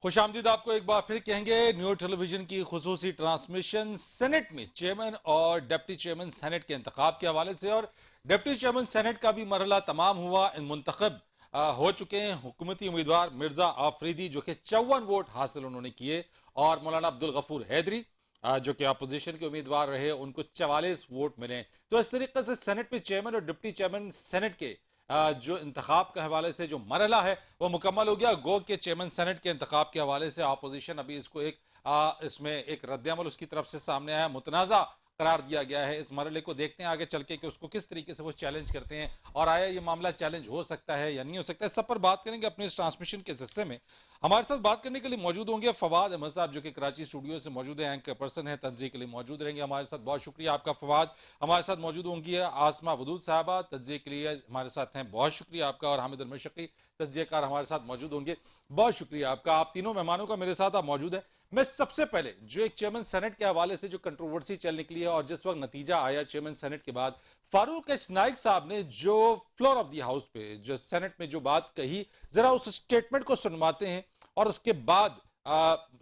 खुशामदीद आपको एक बार फिर कहेंगे। न्यू टेलीविजन की खुसूसी ट्रांसमिशन सेनेट में चेयरमैन और डिप्टी चेयरमैन सेनेट के इंतखाब के हवाले से, और डिप्टी चेयरमैन सेनेट का भी मरहला तमाम हुआ। इन मुंतखब हो चुके हैं हुकूमती उम्मीदवार मिर्जा आफरीदी, जो कि 54 वोट हासिल उन्होंने किए, और मौलाना अब्दुल गफूर हैदरी जो कि अपोजिशन के उम्मीदवार रहे, उनको 44 वोट मिले। तो इस तरीके से सेनेट में चेयरमैन और डिप्टी चेयरमैन सेनेट के जो इंतखाब के हवाले से जो मरहला है वो मुकम्मल हो गया। गो के चेयरमैन सेनेट के इंतखाब के हवाले से अपोजिशन अभी इसको इसमें एक रद्दअमल उसकी तरफ से सामने आया, मुतनाज़ा करार दिया गया है। इस मरहले को देखते हैं आगे चल के कि उसको किस तरीके से वो चैलेंज करते हैं, और आया ये मामला चैलेंज हो सकता है या नहीं हो सकता है। सब पर बात करेंगे अपने इस ट्रांसमिशन के हिस्से में। हमारे साथ बात करने के लिए मौजूद होंगे फवाद अहमद साहब, जो कि कराची स्टूडियो से मौजूद है, एंकर पर्सन है, तज्जिए के लिए मौजूद रहेंगे हमारे साथ। बहुत शुक्रिया आपका फवाद। हमारे साथ मौजूद होंगी आसमा वदूद साहबा, तज्जिए के लिए हमारे साथ हैं, बहुत शुक्रिया आपका। और हामिद अल-मशक्की तज्जिएकार हमारे साथ मौजूद होंगे, बहुत शुक्रिया आपका। आप तीनों मेहमानों का मेरे साथ आप मौजूद है। मैं सबसे पहले जो एक चेयरमैन सेनेट के हवाले से जो कंट्रोवर्सी चल निकली है और जिस वक्त नतीजा आया चेयरमैन सेनेट के बाद, फारूक एच नाइक साहब ने जो फ्लोर ऑफ द हाउस पे जो सेनेट में जो बात कही, जरा उस स्टेटमेंट को सुनवाते हैं और उसके बाद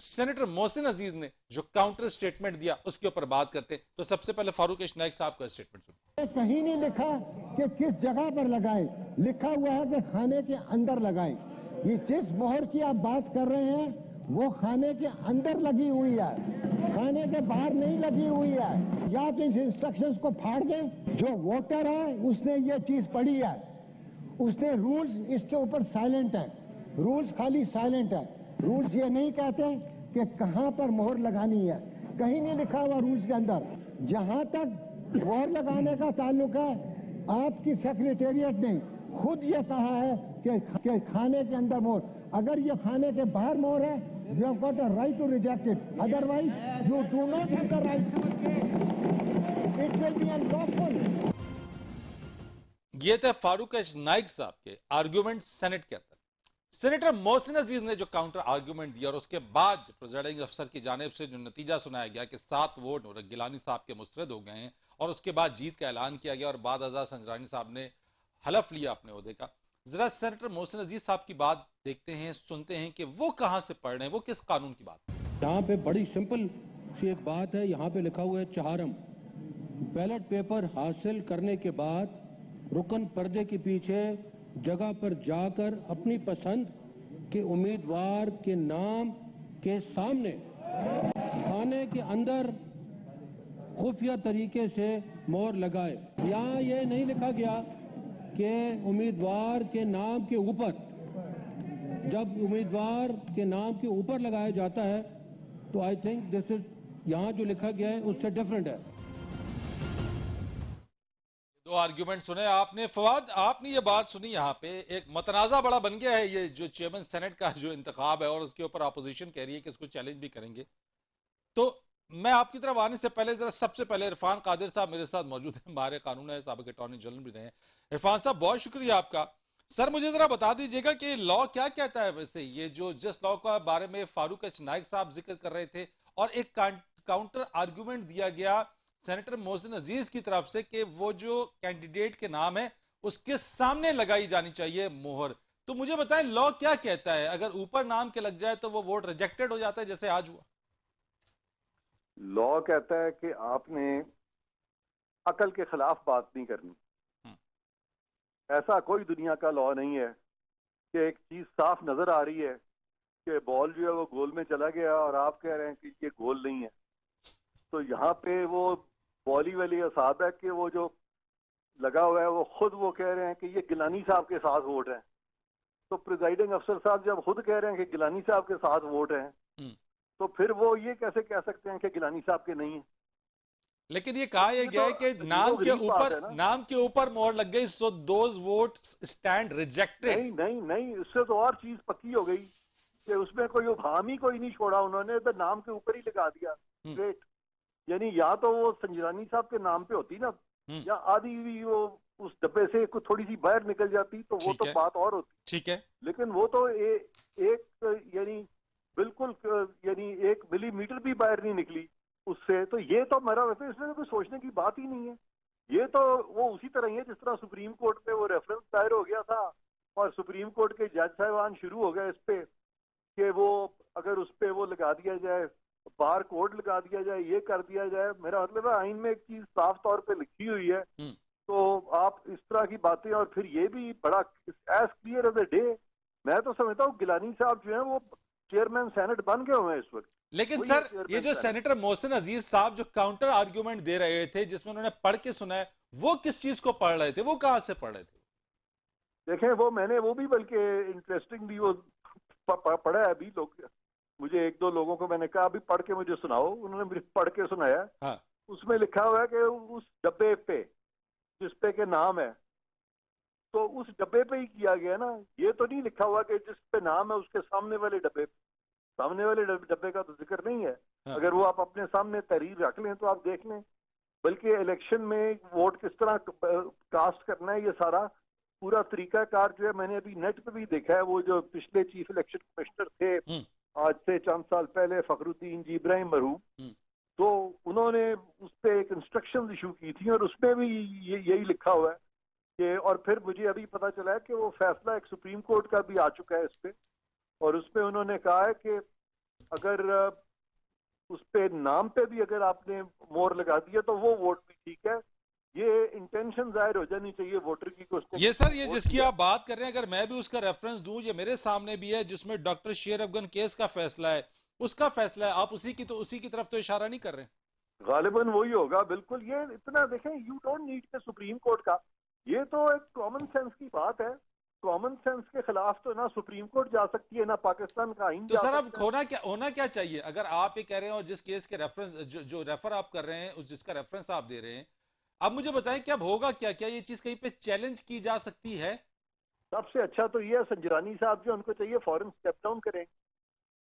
सेनेटर मोहसिन अजीज ने जो काउंटर स्टेटमेंट दिया उसके ऊपर बात करते हैं। तो सबसे पहले फारूक एच नाइक साहब का स्टेटमेंट सुनिए। कहीं नहीं लिखा कि किस जगह पर लगाएं, लिखा हुआ है कि खाने के अंदर लगाएं। ये जिस मोहर की आप बात कर रहे हैं वो खाने के अंदर लगी हुई है, खाने के बाहर नहीं लगी हुई है। या तो इस इंस्ट्रक्शंस को फाड़ दें। जो वोटर है उसने ये चीज पढ़ी है, उसने रूल्स इसके ऊपर साइलेंट है, रूल्स खाली साइलेंट है। रूल्स ये नहीं कहते कि कहां पर मोहर लगानी है, कहीं नहीं लिखा हुआ रूल्स के अंदर। जहां तक मोहर लगाने का ताल्लुक है, आपकी सेक्रेटेरिएट ने खुद ये कहा है कि खाने के अंदर मोहर। अगर ये खाने के बाहर मोहर है, you have got a right to reject it, otherwise you do not have the right, it will be unlawful. ये थे फारूक एच नाइक साहब के आर्ग्यूमेंट सेनेट के अंदर। सेनेटर मोहसिन अजीज ने जो काउंटर आर्ग्यूमेंट दिया और उसके बाद प्रिजाइडिंग अफसर की जानिब से जो नतीजा सुनाया गया कि 7 वोट और गिलानी साहब के मुस्तरद हो गए हैं, और उसके बाद जीत का ऐलान किया गया और बाद आजाद संजरानी साहब ने हलफ लिया अपने ओहदे का। जरा सेनेटर मोहसिन अजीज साहब की बात देखते हैं, सुनते हैं कि वो कहां से पढ़ रहे हैं, वो किस कानून की बात। यहाँ पे बड़ी सिंपल सी एक बात है, यहाँ पे लिखा हुआ है चहारम। बैलेट पेपर हासिल करने के बाद रुकन पर्दे के पीछे जगह पर जाकर अपनी पसंद के उम्मीदवार के नाम के सामने खाने के अंदर खुफिया तरीके से मोहर लगाए। यहाँ ये नहीं लिखा गया कि उम्मीदवार के नाम के ऊपर, जब उम्मीदवार के नाम के ऊपर लगाया जाता है तो आई थिंक दिस इज, यहाँ जो लिखा गया है उससे डिफरेंट है। दो आर्ग्यूमेंट सुने आपने। फवाद, आपने ये बात सुनी, यहाँ पे एक मतनाजा बड़ा बन गया है ये जो चेयरमैन सेनेट का जो इंतखाब है, और उसके ऊपर अपोजिशन कह रही है कि इसको चैलेंज भी करेंगे। तो मैं आपकी तरफ आने से पहले जरा सबसे पहले इरफान कादिर साहब मेरे साथ मौजूद हैं, माहिर कानून है, साबिक अटॉर्नी जनरल भी रहे हैं। इरफान साहब, बहुत शुक्रिया आपका। सर, मुझे जरा बता दीजिएगा कि लॉ क्या कहता है वैसे, ये जो जिस लॉ का बारे में फारूक एच नाइक साहब जिक्र कर रहे थे और एक काउंटर आर्ग्यूमेंट दिया गया सेनेटर मोहसिन अजीज की तरफ से कि वो जो कैंडिडेट के नाम है उसके सामने लगाई जानी चाहिए मोहर। तो मुझे बताएं लॉ क्या कहता है, अगर ऊपर नाम के लग जाए तो वो वोट रिजेक्टेड हो जाता है जैसे आज हुआ? लॉ कहता है कि आपने अकल के खिलाफ बात नहीं करनी। ऐसा कोई दुनिया का लॉ नहीं है कि एक चीज साफ नजर आ रही है कि बॉल जो है वो गोल में चला गया और आप कह रहे हैं कि ये गोल नहीं है। तो यहाँ पे वो बॉली वाली हिसाब है कि वो जो लगा हुआ है वो खुद वो कह रहे हैं कि ये गिलानी साहब के साथ वोट है। तो प्रिजाइडिंग अफसर साहब जब खुद कह रहे हैं कि गिलानी साहब के साथ वोट है, तो फिर वो ये कैसे कह सकते हैं कि गिलानी साहब के नहीं है? लेकिन ये कहा यह गया है कि नाम के ऊपर मोहर लग गई, so those vote stand rejected. नहीं नहीं नहीं, उससे तो और चीज पक्की हो गई कि उसमें कोई उभाम ही कोई नहीं छोड़ा उन्होंने, तो नाम के ऊपर ही लगा दिया स्ट्रेट। यानी या तो वो संजरानी साहब के नाम पे होती ना, या आधी भी वो उस डब्बे से कुछ थोड़ी सी बाहर निकल जाती तो वो तो बात और होती। ठीक है, लेकिन वो तो एक यानी बिल्कुल यानी 1 मिलीमीटर भी बाहर नहीं निकली उससे। तो ये तो मेरा वैसे इसमें कोई सोचने की बात ही नहीं है। ये तो वो उसी तरह ही है जिस तरह सुप्रीम कोर्ट में वो रेफरेंस दायर हो गया था और सुप्रीम कोर्ट के जज साहिबान शुरू हो गए इस पे कि वो अगर उस पे वो लगा दिया जाए, बार कोड लगा दिया जाए, ये कर दिया जाए, मेरा मतलब है आइन में एक चीज साफ तौर पे लिखी हुई है, तो आप इस तरह की बातें, और फिर ये भी बड़ा as clear as a day. मैं तो समझता हूँ गिलानी साहब जो है वो चेयरमैन सेनेट बन गए हुए हैं इस वक्त। लेकिन वही है सर, ये चेयरमैन जो सेनेट। सेनेटर मोहसिन अजीज साहब जो काउंटर आर्ग्यूमेंट दे रहे थे, जिसमें उन्होंने पढ़ के सुना है, वो किस चीज को पढ़ रहे थे, वो कहां से पढ़ रहे थे? देखें, वो मैंने वो भी बल्कि इंटरेस्टिंग भी वो पढ़ा है अभी। लोग, मुझे एक दो लोगों को मैंने कहा अभी पढ़ के मुझे सुनाओ, उन्होंने मुझे पढ़ के सुनाया। हाँ। उसमें लिखा हुआ है कि उस डब्बे पे जिस पे के नाम है, तो उस डब्बे पे ही किया गया ना। ये तो नहीं लिखा हुआ कि जिस पे नाम है उसके सामने वाले डब्बे, सामने वाले डब्बे का तो जिक्र नहीं है। हाँ। अगर वो आप अपने सामने तहरीर रख लें तो आप देख लें। बल्कि इलेक्शन में वोट किस तरह कास्ट करना है, ये सारा पूरा तरीकाकार जो है मैंने अभी नेट पे भी देखा है। वो जो पिछले चीफ इलेक्शन कमिश्नर थे आज से चंद साल पहले, फखरुद्दीन जी इब्राहिम मरहूम, तो उन्होंने उस पर एक इंस्ट्रक्शन इशू की थी और उसमें भी यही लिखा हुआ है कि, और फिर मुझे अभी पता चला है कि वो फैसला एक सुप्रीम कोर्ट का भी आ चुका है इस पे, और उसमें उन्होंने कहा है कि अगर उस पे नाम पे भी अगर आपने मोहर लगा दिया तो वो वोट भी ठीक है। ये इंटेंशन जाहिर हो जानी चाहिए वोटर की को उसने। ये सर, ये जिसकी आप बात कर रहे हैं, अगर मैं भी उसका रेफरेंस दूं, ये मेरे सामने भी है, जिसमें डॉक्टर शेर अफगन केस का फैसला है, उसका फैसला है। आप उसी की तरफ तो इशारा नहीं कर रहे? गालिबन वही होगा, बिल्कुल। ये इतना देखें, यू डोंट नीड के सुप्रीम कोर्ट का, ये तो एक कॉमन सेंस की बात है। कॉमन सेंस के खिलाफ तो ना सुप्रीम कोर्ट जा सकती है ना पाकिस्तान का आइन तो जा सर, अब सकता है। होना क्या चाहिए? अगर आप ये कह रहे हैं और जिस केस के रेफरेंस जो रेफर आप कर रहे हैं, जिसका रेफरेंस आप दे रहे हैं, अब मुझे बताएं कि अब होगा क्या? क्या ये चीज कहीं पे चैलेंज की जा सकती है? सबसे अच्छा तो ये है, संजरानी साहब जो उनको चाहिए फौरन स्टेप डाउन करें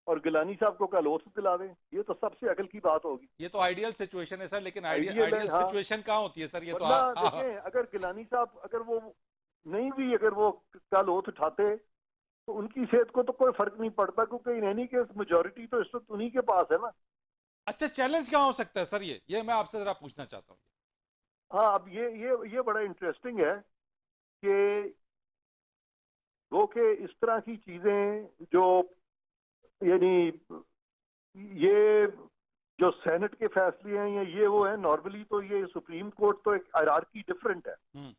और गिलानी साहब को कल ओथ दिला दें। ये तो सबसे अकल की बात होगी। ये तो आइडियल सिचुएशन है सर, लेकिन आइडियल है, आइडियल हाँ। सिचुएशन कहां होती है सर? ये तो वरना देखें, अगर गिलानी साहब अगर वो नहीं भी, अगर वो कल ओथ उठाते तो उनकी सेहत को तो कोई फर्क नहीं पड़ता, क्योंकि इन एनी केस मेजोरिटी तो इस वक्त उन्हीं के पास है ना। अच्छा, चैलेंज कहां हो सकता है सर? ये मैं आपसे जरा पूछना चाहता हूँ। हाँ, अब ये बड़ा इंटरेस्टिंग है कि वो के इस तरह की चीजें जो, यानी ये जो सेनेट के फैसले हैं या ये वो है, नॉर्मली तो ये सुप्रीम कोर्ट तो एक हायरार्की डिफरेंट है।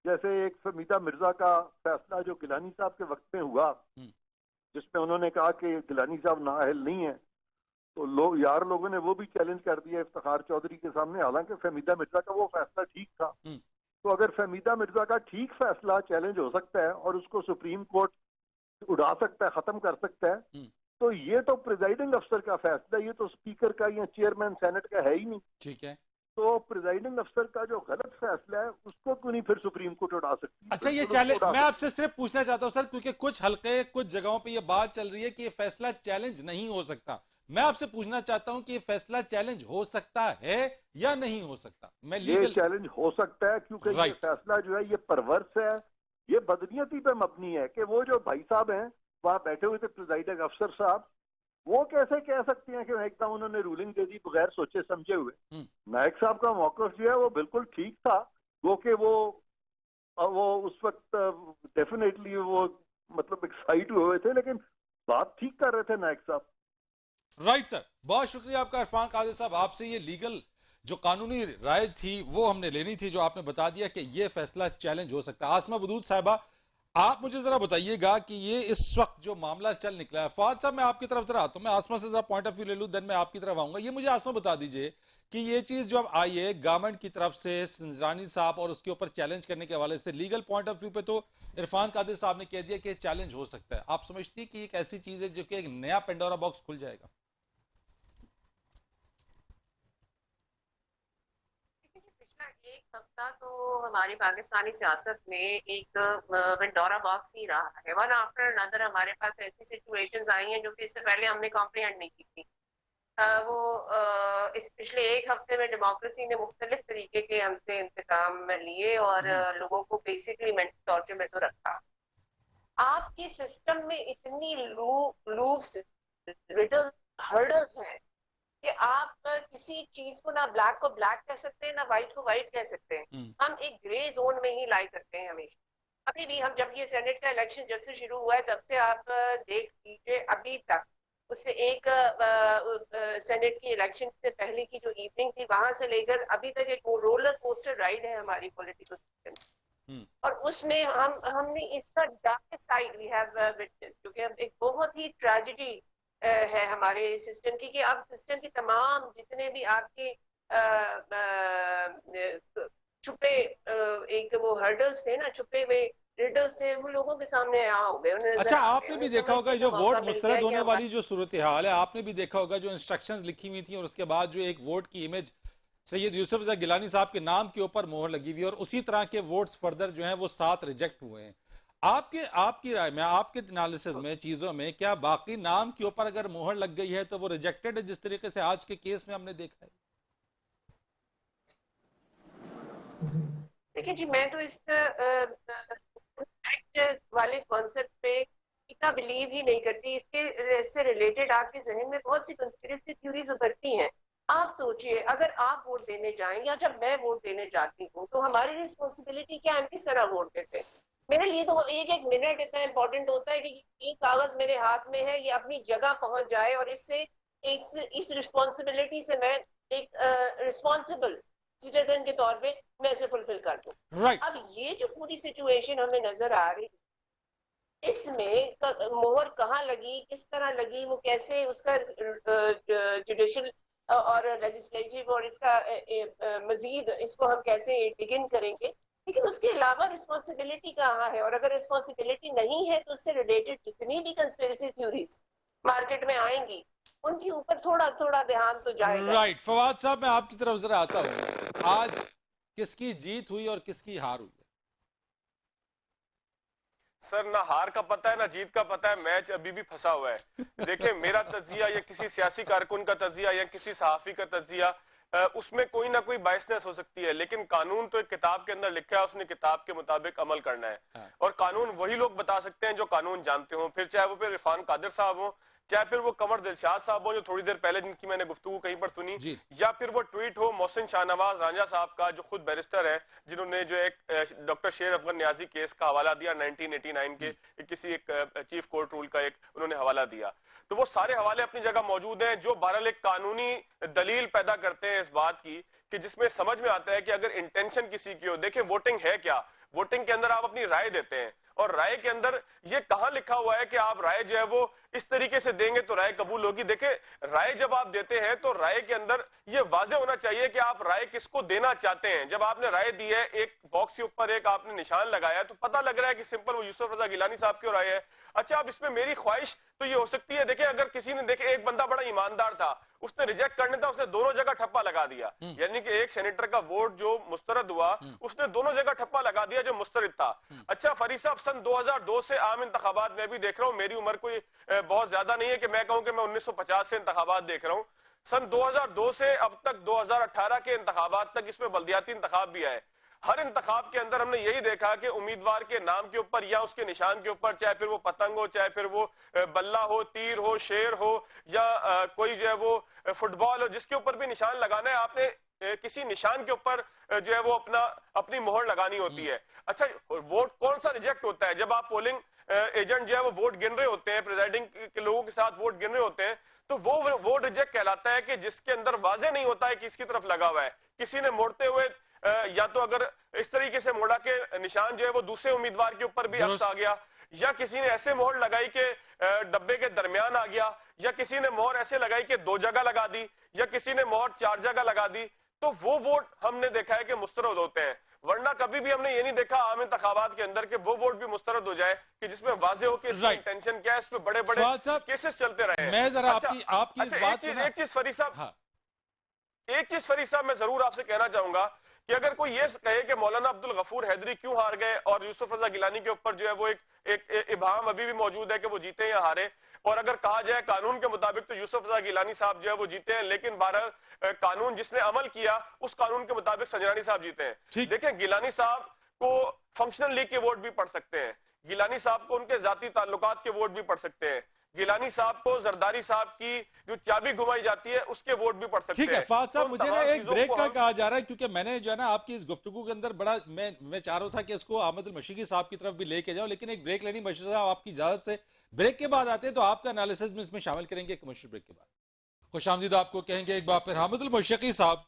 जैसे एक फमीदा मिर्जा का फैसला जो गिलानी साहब के वक्त में हुआ, जिसमें उन्होंने कहा कि गिलानी साहब नाअहल नहीं है, तो लोगों ने वो भी चैलेंज कर दिया इफ्तिखार चौधरी के सामने। हालांकि फमीदा मिर्जा का वो फैसला ठीक था। तो अगर फमीदा मिर्जा का ठीक फैसला चैलेंज हो सकता है और उसको सुप्रीम कोर्ट उड़ा सकता है, खत्म कर सकता है, तो ये तो प्रिजाइडिंग अफसर का फैसला, ये तो स्पीकर का या चेयरमैन सेनेट का है ही नहीं। ठीक है। तो प्रिजाइडिंग अफसर का जो गलत फैसला है उसको क्यों नहीं फिर सुप्रीम कोर्ट उड़ा सकती? अच्छा, ये चैलेंज मैं आपसे सिर्फ पूछना चाहता हूं सर, क्योंकि कुछ हल्के, कुछ जगहों पे ये बात चल रही है कि ये फैसला चैलेंज नहीं हो सकता। मैं आपसे पूछना चाहता हूं कि ये फैसला चैलेंज हो सकता है या नहीं हो सकता? मैं ये चैलेंज हो सकता है, क्योंकि ये फैसला जो है ये परवर्स है, ये बदनीयती पे मबनी है। कि वो जो भाई साहब हैं वहां बैठे हुए थे, प्रिजाइडिंग अफसर साहब, वो कैसे कह सकते हैं कि एकदम उन्होंने रूलिंग दे दी बगैर सोचे समझे हुए? नायक साहब का मौकफ जो है वो बिल्कुल ठीक था। वो कि वो उस वक्त डेफिनेटली वो मतलब एक्साइट हुए थे, लेकिन बात ठीक कर रहे थे नायक साहब। राइट सर, बहुत शुक्रिया आपका इरफान कादिर साहब। आपसे ये लीगल जो कानूनी राय थी वो हमने लेनी थी, जो आपने बता दिया कि ये फैसला चैलेंज हो सकता है। आसमा बदूद साहिबा, आप मुझे जरा बताइएगा कि ये इस वक्त जो मामला चल निकला है, फवाद साहब मैं आपकी तरफ जरा आता हूं, मैं आसमा से जरा पॉइंट ऑफ व्यू ले लूं, देन मैं आपकी तरफ आऊंगा। ये मुझे आसमा बता दीजिए कि ये चीज जो अब आई है गवर्नमेंट की तरफ से संजरानी साहब और उसके ऊपर चैलेंज करने के हवाले से, लीगल पॉइंट ऑफ व्यू पे तो इरफान कादिर साहब ने कह दिया कि चैलेंज हो सकता है। आप समझती है कि एक ऐसी चीज है जो कि एक नया पेंडोरा बॉक्स खुल जाएगा? एक हफ्ता तो हमारी पाकिस्तानी सियासत में एक पेंडोरा बॉक्स ही रहा है। वन आफ्टर अनदर हमारे पास ऐसी सिचुएशंस आई हैं जो कि इससे पहले हमने कॉम्प्रिहेंड नहीं की थी। इस पिछले एक हफ्ते में डेमोक्रेसी ने मुख्तलिफ तरीके के हमसे इंतकाम में लिए और लोगों को बेसिकली मेंटल टॉर्चर में तो रखा। आपके सिस्टम में इतनी लूप्स, रिडल, हर्डल्स हैं कि आप किसी चीज को ना ब्लैक को ब्लैक कह सकते हैं ना व्हाइट को व्हाइट कह सकते हैं। हम एक ग्रे जोन में ही लाई करते हैं हमेशा। अभी भी हम, जब ये सेनेट का इलेक्शन जब से शुरू हुआ है तब से आप देख लीजिए अभी तक उससे एक सेनेट की इलेक्शन से पहले की जो इवनिंग थी, वहां से लेकर अभी तक एक वो रोलर कोस्टर राइड है हमारी पॉलिटिकल सिस्टम। और उसमें हमने इसका dark side we have witness, क्योंकि अब एक बहुत ही ट्रेजेडी है हमारे सिस्टम की, कि अब सिस्टम की तमाम जितने भी आपके छुपे एक वो हर्डल्स थे ना, छुपे हुए रिडल्स थे, वो लोगों के सामने आ हो गए, उन्हें अच्छा, आपने भी देखा होगा जो वोट मुस्तरद होने वाली जो जो सूरत हाल है, आपने भी देखा होगा जो इंस्ट्रक्शंस लिखी हुई थी और उसके बाद जो एक वोट की इमेज सैयद यूसुफ रजा गिलानी साहब के नाम के ऊपर मोहर लगी हुई, और उसी तरह के वोट्स फर्दर जो हैं वो 7 रिजेक्ट हुए हैं। आपकी राय में, आपके एनालिसिस में, चीजों में, क्या बाकी नाम के ऊपर अगर मोहर लग गई है तो वो रिजेक्टेड है, जिस तरीके से आज के केस में हमने देखा है? देखिए जी, मैं तो इस वाले कॉन्सेप्ट पे इतना बिलीव ही नहीं करती। इससे रिलेटेड आपके जहन में बहुत सी कंस्पिरेसी थ्योरीज उभरती हैं। आप सोचिए, अगर आप वोट देने जाएं या जब मैं वोट देने जाती हूँ, तो हमारी रिस्पॉन्सिबिलिटी क्या है, हम किस तरह वोट देते हैं। मेरे लिए तो एक एक मिनट इतना इंपॉर्टेंट होता है कि ये कागज मेरे हाथ में है, ये अपनी जगह पहुंच जाए, और इससे इस रिस्पॉन्सिबिलिटी से मैं एक रिस्पॉन्सिबल सिटीजन के तौर पे मैं इसे फुलफिल कर दूं। राइट। अब ये जो पूरी सिचुएशन हमें नजर आ रही, इसमें मोहर कहाँ लगी, किस तरह लगी, वो कैसे उसका जुडिशियल और लेजिस्लेटिव और इसका मजीद इसको हम कैसे बिगिन करेंगे, लेकिन उसके अलावा रिस्पॉन्सिबिलिटी कहाँ है। और अगर रिस्पॉन्सिबिलिटी नहीं है तो उससे रिलेटेड जितनी भी कंस्पिरेसी थ्योरीज मार्केट में आएंगी, उनके ऊपर थोड़ा थोड़ा ध्यान तो जाएगा। राइट। फवाद साहब, मैं आपकी तरफ जरा आता हूं, आज किसकी जीत हुई और किसकी हार हुई? सर, ना हार का पता है ना जीत का पता है, मैच अभी भी फंसा हुआ है। देखिए, मेरा तज्जिया या किसी सियासी कारकुन का तज्जिया या किसी सहाफी का तज्जिया, उसमें कोई ना कोई बायसनेस हो सकती है, लेकिन कानून तो एक किताब के अंदर लिखा है, उसने किताब के मुताबिक अमल करना है। और कानून वही लोग बता सकते हैं जो कानून जानते हो, फिर चाहे वो फिर इरफान कादिर साहब हो, चाहे फिर वो कमर दिलशाद साहब हो जो थोड़ी देर पहले जिनकी मैंने गुफ्तगू कहीं पर सुनी, या फिर वो ट्वीट हो मोहसिन शाहनवाज रांझा साहब का जो खुद बैरिस्टर है, जिन्होंने जो एक डॉक्टर शेर अफगन न्याजी केस का हवाला दिया 1989 के किसी एक चीफ कोर्ट रूल का एक उन्होंने हवाला दिया। तो वो सारे हवाले अपनी जगह मौजूद हैं, जो बहरहाल एक कानूनी दलील पैदा करते हैं इस बात की कि जिसमें समझ में आता है कि अगर इंटेंशन किसी की हो। देखिए, वोटिंग है क्या, वोटिंग के अंदर आप अपनी राय देते हैं, और राय के अंदर ये कहां लिखा हुआ है कि आप राय जो है वो इस तरीके से देंगे तो राय कबूल होगी। देखिए, राय जब आप देते हैं तो राय के अंदर ये वाजे होना चाहिए कि आप राय किसको देना चाहते हैं। जब आपने राय दी है, एक बॉक्स के ऊपर एक आपने निशान लगाया, तो पता लग रहा है कि सिंपल वो यूसुफ रजा गिलानी साहब की राय है। अच्छा, अब इसमें मेरी ख्वाहिश तो ये हो सकती है, देखिए अगर किसी ने, देखे एक बंदा बड़ा ईमानदार था, उसने रिजेक्ट करने था, उसने दोनों जगह ठप्पा लगा दिया, यानी कि एक सेनेटर का वोट जो मुस्तरद हुआ उसने दोनों जगह ठप्पा लगा दिया जो मुस्तरद था। अच्छा फरीद साहब, सन 2002 से आम इंतखाबात में भी देख रहा हूं, मेरी उम्र कोई बहुत ज्यादा नहीं है कि मैं कहूं कि मैं 1950 से इंतखाबात देख रहा हूं। सन 2002 से अब तक 2018 के इंतखाबात तक इसमें बल्दियाती इंतखाब भी आए। हर इंतखाब के अंदर हमने यही देखा कि उम्मीदवार के नाम के ऊपर या उसके निशान के ऊपर, चाहे फिर वो पतंग हो, चाहे फिर वो बल्ला हो, तीर हो, शेर हो, या कोई जो है वो फुटबॉल हो, जिसके ऊपर भी निशान लगाना है, आपने किसी निशान के ऊपर जो है वो अपनी मोहर लगानी होती है। अच्छा, वोट कौन सा रिजेक्ट होता है? जब आप पोलिंग एजेंट जो है वो वोट गिन रहे होते हैं, प्रिजाइडिंग के लोगों के साथ वोट गिन रहे होते हैं, तो वो वोट रिजेक्ट कहलाता है कि जिसके अंदर वाजे नहीं होता है किसकी तरफ लगा हुआ है। किसी ने मोड़ते हुए या तो अगर इस तरीके से मोड़ा के निशान जो है वो दूसरे उम्मीदवार के ऊपर भी अक्स आ गया, या किसी ने ऐसे मोहर लगाई कि डब्बे के दरमियान आ गया, या किसी ने मोहर ऐसे लगाई कि 2 जगह लगा दी, या किसी ने मोहर 4 जगह लगा दी, तो वो वोट हमने देखा है कि मुस्तरद होते हैं। वरना कभी भी हमने ये नहीं देखा आम इंतखाबात के अंदर कि वो वोट भी मुस्तरद हो जाए कि जिसमें वाजे हो कि इसका इंटेंशन क्या है। इसमें बड़े बड़े केसेस चलते रहे हैं। मैं जरा अच्छा, आपकी इस बात एक चीज फरीद साहब मैं जरूर आपसे कहना चाहूंगा कि अगर कोई ये कहे कि मौलाना अब्दुल गफूर हैदरी क्यों हार गए और यूसुफ रजा गिलानी के ऊपर जो है वो एक इबाहम अभी भी मौजूद है कि वो जीते या हारे, और अगर कहा जाए कानून के मुताबिक तो यूसुफ रजा गिलानी साहब जो है वो जीते हैं, लेकिन बहरहाल कानून जिसने अमल किया उस कानून के मुताबिक संजरानी साहब जीते हैं। देखें, गिलानी साहब को फंक्शनल लीग के वोट भी पड़ सकते हैं, गिलानी साहब को उनके जाती ताल्लुकात के वोट भी पड़ सकते हैं, गिलानी साहब को जरदारी साहब की जो चाबी घुमाई जाती है उसके वोट भी पड़ सकते हैं। ठीक है फवाद साहब, मुझे ना एक ब्रेक का कहा जा रहा है, क्योंकि मैंने जो है ना आपकी इस गुफ्तगू के अंदर बड़ा मैं चाह रहा था कि इसको अहमद अल मशीकी साहब की तरफ भी लेके जाओ, लेकिन एक ब्रेक लेनी, मशीकी साहब आपकी इजाजत से ब्रेक के बाद आते हैं तो आपका एनालिसिस में इसमें शामिल करेंगे कमर्शियल ब्रेक के बाद। खुशामदीद आपको कहेंगे एक बार फिर हामिदुल मुशफ़ी साहब,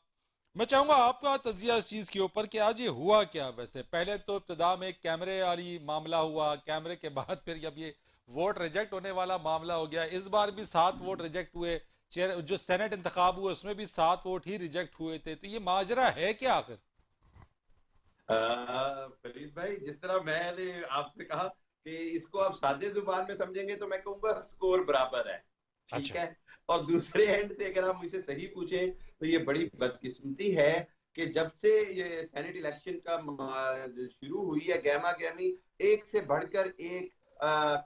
मैं चाहूंगा आपका तजिया इस चीज के ऊपर कि आज ये हुआ क्या। वैसे पहले तो इब्तिदा में कैमरे वाली मामला हुआ, कैमरे के बाद फिर जब ये वोट रिजेक्ट होने वाला मामला हो गया, इस बार भी 7 वोट रिजेक्ट हुए, जो सेनेट इंतखाब हुए उसमें भी 7 वोट ही रिजेक्ट हुए थे। तो ये माजरा है क्या आखिर? फरीद भाई, जिस तरह मैंने आपसे कहा कि इसको आप सादे जुबान में समझेंगे तो मैं कहूंगा स्कोर बराबर है, ठीक अच्छा। है। और दूसरे एंड से अगर आप मुझे सही पूछें तो ये बड़ी बदकिस्मती है कि जब से ये सेनेट इलेक्शन का शुरू हुई है, गहमा गहमी एक से बढ़कर एक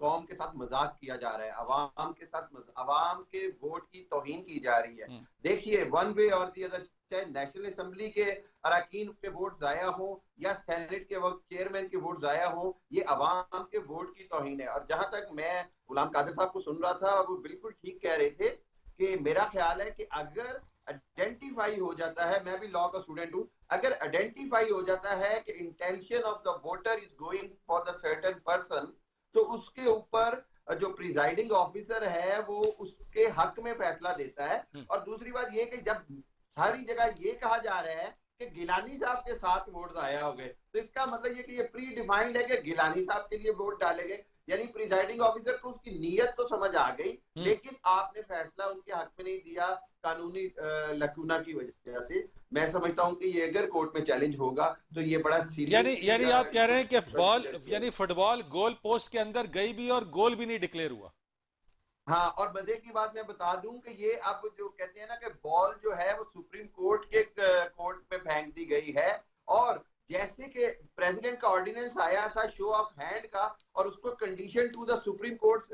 कौम के साथ मजाक किया जा रहा है, अवाम के साथ अवाम के वोट की तौहीन की जा रही है। देखिए, वन वे और दी अदर, चाहे नेशनल असेंबली के अरकान के वोट जाया हो या सेनेट के वक्त चेयरमैन के वोट जाया हो, ये अवाम के वोट की तौहीन है। और जहां तक मैं गुलाम कादिर साहब को सुन रहा था, वो बिल्कुल ठीक कह रहे थे कि मेरा ख्याल है कि अगर आइडेंटिफाई हो जाता है, मैं भी लॉ का स्टूडेंट हूं, अगर आइडेंटिफाई हो जाता है कि intention of the voter is going for the certain person, तो उसके ऊपर जो प्रिजाइडिंग ऑफिसर है वो उसके हक में फैसला देता है। और दूसरी बात ये कि जब सारी जगह ये कहा जा रहा है कि गिलानी साहब के 7 वोट जाया हो गए, तो इसका मतलब ये कि ये प्री डिफाइंड है कि गिलानी साहब के लिए वोट डाले गए, यानी प्रिजाइडिंग ऑफिसर को उसकी नीयत तो समझ आ गई, लेकिन आपने फैसला उनके हक में नहीं दिया कानूनी लकूना की वजह से। मैं समझता हूं कि ये अगर कोर्ट में चैलेंज होगा तो ये बड़ा सीरियस, यानी आप कह रहे हैं कि बॉल, यानी फुटबॉल गोल पोस्ट के अंदर गई भी और गोल भी नहीं डिक्लेयर हुआ। हाँ, और मजे की बात मैं बता दूं कि ये अब जो कहते हैं ना कि बॉल जो है वो सुप्रीम कोर्ट के कोर्ट में फेंक दी गई है, और जैसे कि प्रेसिडेंट का ऑर्डिनेंस आया था शो ऑफ हैंड का, और उसको condition to the supreme court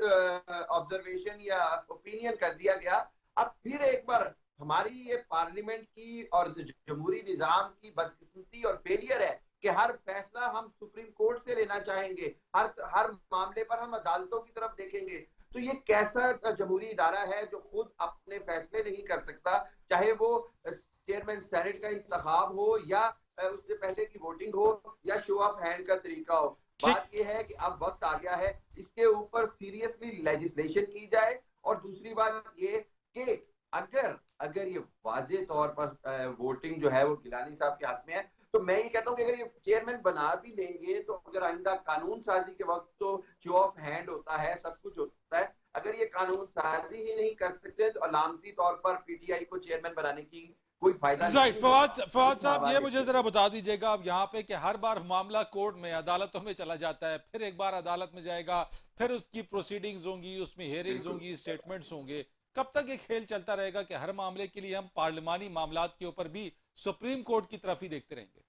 observation या ओपिनियन कर दिया गया। अब फिर एक बार हमारी ये पार्लियामेंट की और जमहूरी निजाम की बदकिस्मती और फेलियर है कि हर फैसला हम सुप्रीम कोर्ट से लेना चाहेंगे, हर मामले पर हम अदालतों की तरफ देखेंगे। तो ये कैसा जमहूरी इदारा है जो खुद अपने फैसले नहीं कर सकता, चाहे वो चेयरमैन सेनेट का इंतखाब हो या उससे पहले की वोटिंग हो या शो ऑफ हैंड का तरीका हो। बात यह है कि अब वक्त आ गया है इसके ऊपर सीरियसली लेजिस्लेशन की जाए। और दूसरी बात ये कि अगर ये वाजे तौर पर वोटिंग जो है वो गिलानी साहब के हक में है, तो मैं ये कहता हूँ कि अगर ये चेयरमैन बना भी लेंगे तो अगर आइंदा कानून साजी के वक्त तो शो ऑफ हैंड होता है, सब कुछ होता है, अगर ये कानून साजी ही नहीं कर सकते तो अलामती तौर पर पीटीआई को चेयरमैन बनाने की कोई फायदा नहीं। राइट, फवाद साहब ये मुझे जरा बता दीजिएगा अब यहाँ पे कि हर बार मामला कोर्ट में अदालतों में चला जाता है, फिर एक बार अदालत में जाएगा, फिर उसकी प्रोसीडिंग्स होंगी, उसमें हियरिंग्स होंगी, स्टेटमेंट्स होंगे, कब तक ये खेल चलता रहेगा कि हर मामले के लिए हम पार्लिमानी मामलात के ऊपर भी सुप्रीम कोर्ट की तरफ ही देखते रहेंगे?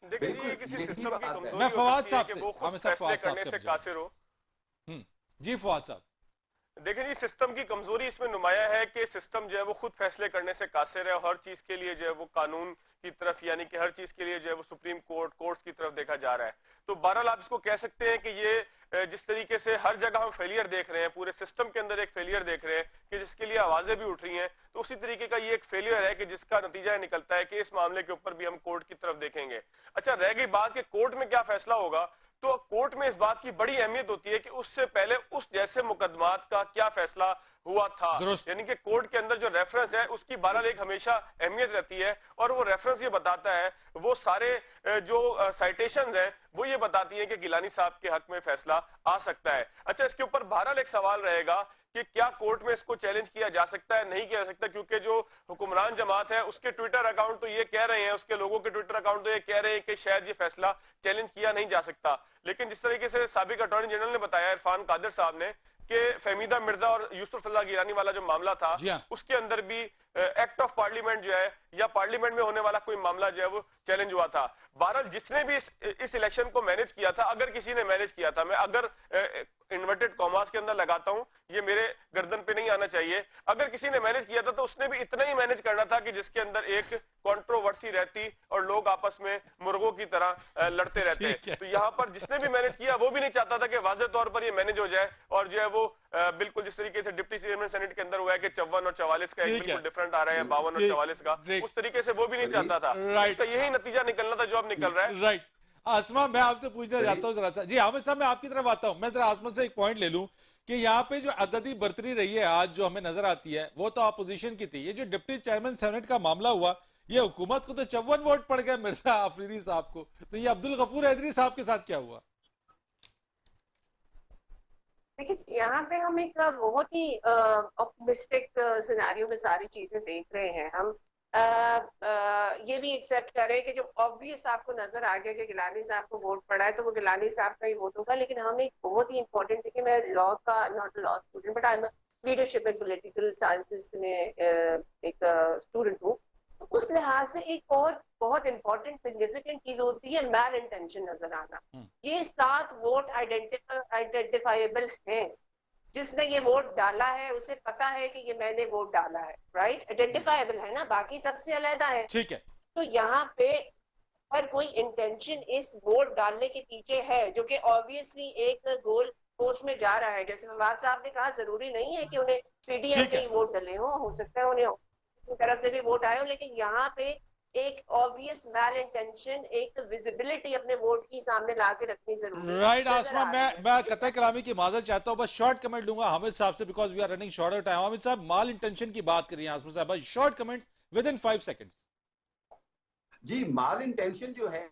देखिए जी, किसी सिस्टम की कमजोरी मैं फवाद हो साहब सकती है कि से, वो खुद फैसले करने से कासिर हो। जी फवाद साहब, देखिए जी, सिस्टम की कमजोरी इसमें नुमाया है कि सिस्टम जो है वो खुद फैसले करने से कासिर है, और हर चीज के लिए जो है वो कानून की तरफ, यानी कि हर चीज के लिए जो है वो सुप्रीम कोर्ट की तरफ देखा जा रहा है। तो बहरहाल आप इसको कह सकते हैं कि ये जिस तरीके से हर जगह हम फेलियर देख रहे हैं, पूरे सिस्टम के अंदर एक फेलियर देख रहे हैं कि जिसके लिए आवाजें भी उठ रही हैं, तो उसी तरीके का ये एक फेलियर है कि जिसका नतीजा निकलता है कि इस मामले के ऊपर भी हम कोर्ट की तरफ देखेंगे। अच्छा, रह गई बात कि कोर्ट में क्या फैसला होगा, तो कोर्ट में इस बात की बड़ी अहमियत होती है कि उससे पहले उस जैसे मुकदमात का क्या फैसला हुआ था, यानी कि कोर्ट के अंदर जो रेफरेंस है उसकी बहरहाल एक हमेशा अहमियत रहती है, और वो रेफरेंस ये बताता है, वो सारे जो साइटेशंस हैं वो ये बताती है कि गिलानी साहब के हक में फैसला आ सकता है। अच्छा, इसके ऊपर बहरहाल एक सवाल रहेगा कि क्या कोर्ट में इसको चैलेंज किया जा सकता है, नहीं किया जा सकता, क्योंकि जो हुक्मरान जमात है उसके ट्विटर अकाउंट तो ये कह रहे हैं, उसके लोगों के ट्विटर अकाउंट तो ये कह रहे हैं कि शायद ये फैसला चैलेंज किया नहीं जा सकता। लेकिन जिस तरीके से साबिक अटॉर्नी जनरल ने बताया, इरफान कादिर साहब ने, कि फहमीदा मिर्जा और यूसुफ रजा गिलानी वाला जो मामला था उसके अंदर भी एक्ट ऑफ पार्लियामेंट जो है या पार्लियामेंट में होने वाला कोई मामला जो है वो चैलेंज हुआ था। बहरहाल जिसने भी इस इलेक्शन को मैनेज किया था, अगर किसी ने मैनेज किया था, मैं अगर इन्वर्टेड कॉमास के अंदर लगाता हूं, ये मेरे गर्दन पे नहीं आना चाहिए, अगर किसी ने मैनेज किया था तो उसने भी इतना ही मैनेज करना था कि जिसके अंदर एक कंट्रोवर्सी रहती और लोग आपस में मुर्गों की तरह लड़ते रहते। तो यहाँ पर जिसने भी मैनेज किया वो भी नहीं चाहता था कि वाज़ेह तौर पर ये मैनेज हो जाए, और जो है वो बिल्कुल जिस तरीके से डिप्टी चेयरमैन सेनेट के अंदर हुआ है कि 54 और 44 का एक बिल्कुल डिफरेंट आ रहा है, 52 और 44 का, उस तरीके से वो भी नहीं चाहता था। इसका यही नतीजा निकलना था जो अब निकल रहा है। राइट, आसमा, मैं आपसे पूछना चाहता हूँ जरा सा जी। हामिद साहब, मैं आपकी तरफ आता हूँ। मैं जरा आसमा से एक पॉइंट ले लूं कि यहाँ पे जो अददी बरतरी रही है आज जो हमें नजर आती है वो तो अपोजिशन की थी। ये जो डिप्टी चेयरमैन सेनेट का मामला हुआ, ये हुकूमत को तो 54 वोट पड़ गए मिर्जा आफरीदी साहब को, तो ये अब्दुल गफूर हैदरी साहब के साथ क्या हुआ? देखिए, यहाँ पे हम एक बहुत ही ऑप्टिमिस्टिक सिनेरियो में सारी चीजें देख रहे हैं। हम ये भी एक्सेप्ट करें कि जो ऑब्वियस आपको नजर आ गया कि गिलानी साहब को वोट पड़ा है तो वो गिलानी साहब का ही वोट होगा। लेकिन हम एक बहुत ही इंपॉर्टेंट है कि मैं लॉ का not law student but I am leadership and political sciences में एक स्टूडेंट हूँ। तो उस लिहाज से एक और बहुत इंपॉर्टेंट सिग्निफिकेंट चीज होती है मैल इंटेंशन नजर आना। ये 7 वोट आइडेंटिफाइबल हैं। जिसने ये वोट डाला है उसे पता है कि ये मैंने वोट डाला है, राइट? आइडेंटिफाइबल है ना, बाकी सबसे अलग है। ठीक है। तो यहाँ पे अगर कोई इंटेंशन इस वोट डालने के पीछे है जो कि ऑब्वियसली एक गोल पोस्ट में जा रहा है, जैसे फवाद साहब ने कहा, जरूरी नहीं है कि उन्हें पीडीएम के ही वोट डले हो सकता है उन्हें की तरफ से भी वोट आए हो, लेकिन यहाँ पे एक ऑब्वियस मैल इंटेंशन, एक विजिबिलिटी अपने वोट की सामने ला के रखनी जरूरी है। राइट आसमा, मैं कतई कलामी की माजरत चाहता हूँ, बस शॉर्ट कमेंट लूंगा हामिद साहब से because we are running short of time. Hamid साहब, माल इंटेंशन की बात करिए आसमा साहब, बस short comment with in 5 seconds. जी, माल इंटेंशन जो है